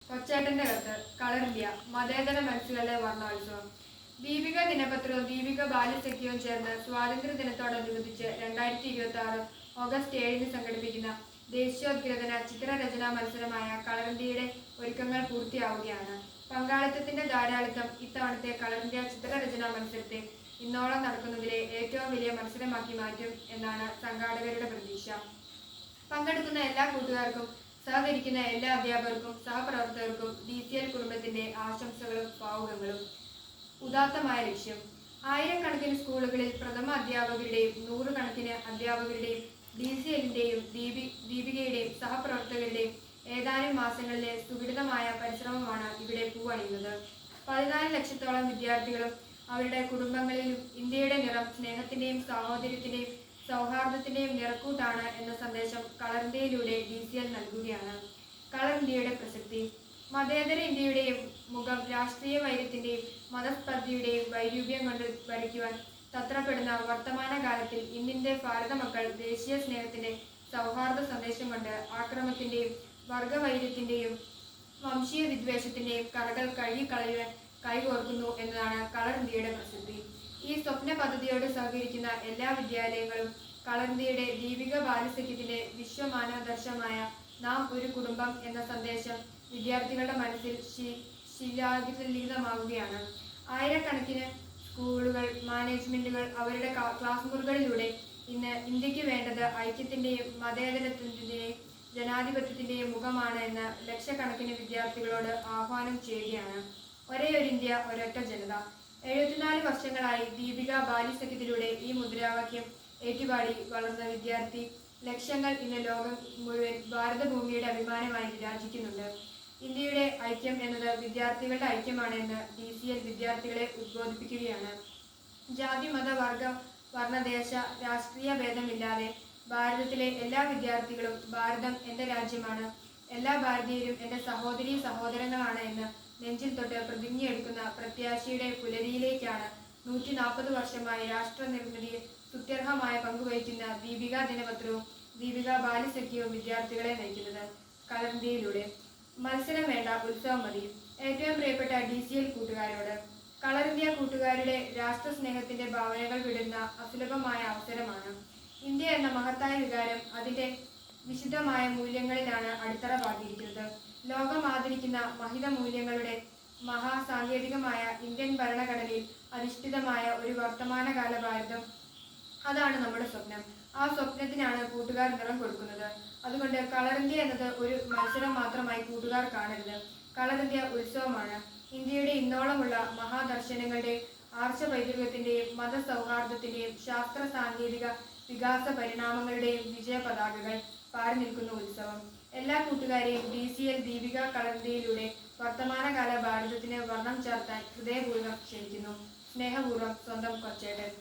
കൊച്ചേട്ടന്റെ കത്ത് colour India മതേതര മനസ്സുകളുടെ വർണ്ണോത്സവം. ദീപിക ദിനപത്രവും ദീപിക ബാലസഖ്യവും ചേർന്ന് സ്വാതന്ത്ര്യ ദിനത്തോടനുബന്ധിച്ച് 2026 ഓഗസ്റ്റ് 7 സംഘടിപ്പിക്കുന്ന ദേശീയോദ്ഗ്രഥന ചിത്രരചനാ മത്സരമായ കളർ ഇന്ത്യയുടെ ഒരുക്കങ്ങൾ പൂർത്തിയാവുകയാണ്. പങ്കാളിത്തത്തിന്റെ ധാരാളിത്തം ഇത്തവണത്തെ കളർ ഇന്ത്യ ചിത്രരചനാ മത്സരത്തെ ഇന്നോളം നടക്കുന്നതിലെ ഏറ്റവും വലിയ മത്സരമാക്കി മാറ്റും എന്നാണ് സംഘാടകരുടെ പ്രതീക്ഷ. പങ്കെടുക്കുന്ന എല്ലാ കൂട്ടുകാർക്കും സഹകരിക്കുന്ന എല്ലാ അധ്യാപകർക്കും സഹപ്രവർത്തകർക്കും DCL കുടുംബത്തിന്റെ ആശംസകളും ഭാവുകങ്ങളും. ഉദാത്തമായ ലക്ഷ്യം. ആയിരക്കണക്കിന് സ്കൂളുകളിൽ പ്രഥമ അധ്യാപകരുടെയും നൂറുകണക്കിന് അധ്യാപകരുടെയും DCLന്റെയും ദീപികയുടെയും സഹപ്രവർത്തകരുടെയും ഏതാനും മാസങ്ങളിലെ സുദൃഢമായ പരിശ്രമമാണ് ഇവിടെ പൂവണിയുന്നത്. 14 ലക്ഷത്തോളം വിദ്യാർത്ഥികളും അവരുടെ കുടുംബങ്ങളിലും ഇന്ത്യയുടെ നിറം സ്നേഹത്തിന്റെയും സാഹോദര്യത്തിന്റെയും സൗഹാർദ്ദത്തിന്റെയും നിറക്കൂട്ടാണ് എന്ന സന്ദേശം കളർ ഇന്ത്യയിലൂടെ DCL നൽകുകയാണ്. കളർ ഇന്ത്യയുടെ പ്രസക്തി. മതേതര ഇന്ത്യയുടെയും മുഖം രാഷ്ട്രീയ വൈര്യത്തിന്റെയും മതസ്പർദ്ധയുടെയും വൈരൂപ്യം കൊണ്ട് വരയ്ക്കുവാൻ തത്രപ്പെടുന്ന വർത്തമാനകാലത്തിൽ ഇന്നിന്റെ ഭാരത മക്കൾ ദേശീയ സ്നേഹത്തിന്റെ സൗഹാർദ്ദ സന്ദേശം കൊണ്ട് ആക്രമത്തിന്റെയും വർഗവൈര്യത്തിന്റെയും വംശീയ വിദ്വേഷത്തിന്റെയും കറകൾ കഴുകിക്കളയുവാൻ കൈകോർക്കുന്നു എന്നതാണ് കളർ ഇന്ത്യയുടെ പ്രസക്തി. ഈ സ്വപ്ന പദ്ധതിയോട് സഹകരിക്കുന്ന എല്ലാ വിദ്യാലയങ്ങളും കളർ ഇന്ത്യയുടെ ദീപിക ബാലസഖ്യത്തിന്റെ വിശ്വമാനദർശമായ നാം ഒരു കുടുംബം എന്ന സന്ദേശം വിദ്യാർത്ഥികളുടെ മനസ്സിൽ ശിലാലിഖിതമാവുകയാണ്. ആയിരക്കണക്കിന് സ്കൂളുകൾ, മാനേജ്മെന്റുകൾ അവരുടെ ക്ലാസ് മുറികളിലൂടെ ഇന്ന് ഇന്ത്യക്ക് വേണ്ടത് ഐക്യത്തിന്റെയും മതേതരത്വത്തിന്റെയും ജനാധിപത്യത്തിന്റെയും മുഖമാണ് എന്ന് ലക്ഷക്കണക്കിന് വിദ്യാർത്ഥികളോട് ആഹ്വാനം ചെയ്യുകയാണ്. ഒരേയൊരു ഇന്ത്യ, ഒരൊറ്റ ജനത. 74 വർഷങ്ങളായി ദീപിക ബാലസഖ്യത്തിലൂടെ ഈ മുദ്രാവാക്യം ഏറ്റുപാടി വളർന്ന വിദ്യാർത്ഥി ലക്ഷങ്ങൾ ഇന്ന് ലോകം മുഴുവൻ ഭാരതഭൂമിയുടെ അഭിമാനമായി വിരാജിക്കുന്നുണ്ട്. ഇന്ത്യയുടെ ഐക്യം എന്നത് വിദ്യാർത്ഥികളുടെ ഐക്യമാണ് എന്ന് DCL വിദ്യാർത്ഥികളെ ഉദ്ബോധിപ്പിക്കുകയാണ്. ജാതി, മത, വർണ്ണദേശ രാഷ്ട്രീയ ഭേദമില്ലാതെ ഭാരതത്തിലെ എല്ലാ വിദ്യാർത്ഥികളും ഭാരതം എൻ്റെ രാജ്യമാണ്, എല്ലാ ഭാരതീയരും എൻ്റെ സഹോദരീ സഹോദരങ്ങളാണ് എന്ന് നെഞ്ചിൽ തൊട്ട് പ്രതിജ്ഞയെടുക്കുന്ന പ്രത്യാശയുടെ പുലരിയിലേക്കാണ് 140 വർഷമായി രാഷ്ട്ര നിർമ്മിതിയിൽ സ്തുത്യർഹമായ പങ്കുവഹിക്കുന്ന ദീപിക ദിനപത്രവും ദീപിക ബാലസഖ്യവും വിദ്യാർത്ഥികളെ നയിക്കുന്നത്. കളർ ഇന്ത്യയിലൂടെ. മത്സരം വേണ്ട, ഉത്സവം മതി. ഏറ്റവും പ്രിയപ്പെട്ട DCL കൂട്ടുകാരോട്. കളർ ഇന്ത്യ കൂട്ടുകാരുടെ രാഷ്ട്രസ്നേഹത്തിന്റെ ഭാവനകൾ വിടുന്ന അസുലഭമായ അവസരമാണ്. ഇന്ത്യ എന്ന മഹത്തായ വികാരം അതിന്റെ വിശുദ്ധമായ മൂല്യങ്ങളിലാണ് അടിത്തറ പാകിയിരിക്കുന്നത്. ലോകം ആദരിക്കുന്ന മഹിത മൂല്യങ്ങളുടെ മഹാസാങ്കേതികമായ ഇന്ത്യൻ ഭരണഘടനയിൽ അധിഷ്ഠിതമായ ഒരു വർത്തമാനകാല ഭാരതം, അതാണ് നമ്മുടെ സ്വപ്നം. ആ സ്വപ്നത്തിനാണ് കൂട്ടുകാർ നിറം കൊടുക്കുന്നത്. അതുകൊണ്ട് കളർ ഇന്ത്യ എന്നത് ഒരു മത്സരം മാത്രമായി കൂട്ടുകാർ കാണരുത്. കളർ ഇന്ത്യ ഉത്സവമാണ്. ഇന്ത്യയുടെ ഇന്നോളമുള്ള മഹാദർശനങ്ങളുടെയും ആർഷ പൈതൃകത്തിന്റെയും മതസൗഹാർദ്ദത്തിന്റെയും ശാസ്ത്ര സാങ്കേതിക വികാസ പരിണാമങ്ങളുടെയും വിജയ പതാകകൾ പാറി നിൽക്കുന്ന ഉത്സവം. എല്ലാ കൂട്ടുകാരെയും DCL ദീപിക കളർ ഇന്ത്യയിലൂടെ വർത്തമാനകാല ഭാരതത്തിന് വർണ്ണം ചേർത്താൻ ഹൃദയപൂർവ്വം ക്ഷണിക്കുന്നു. സ്നേഹപൂർവ്വം, സ്വന്തം കൊച്ചേട്ടൻ.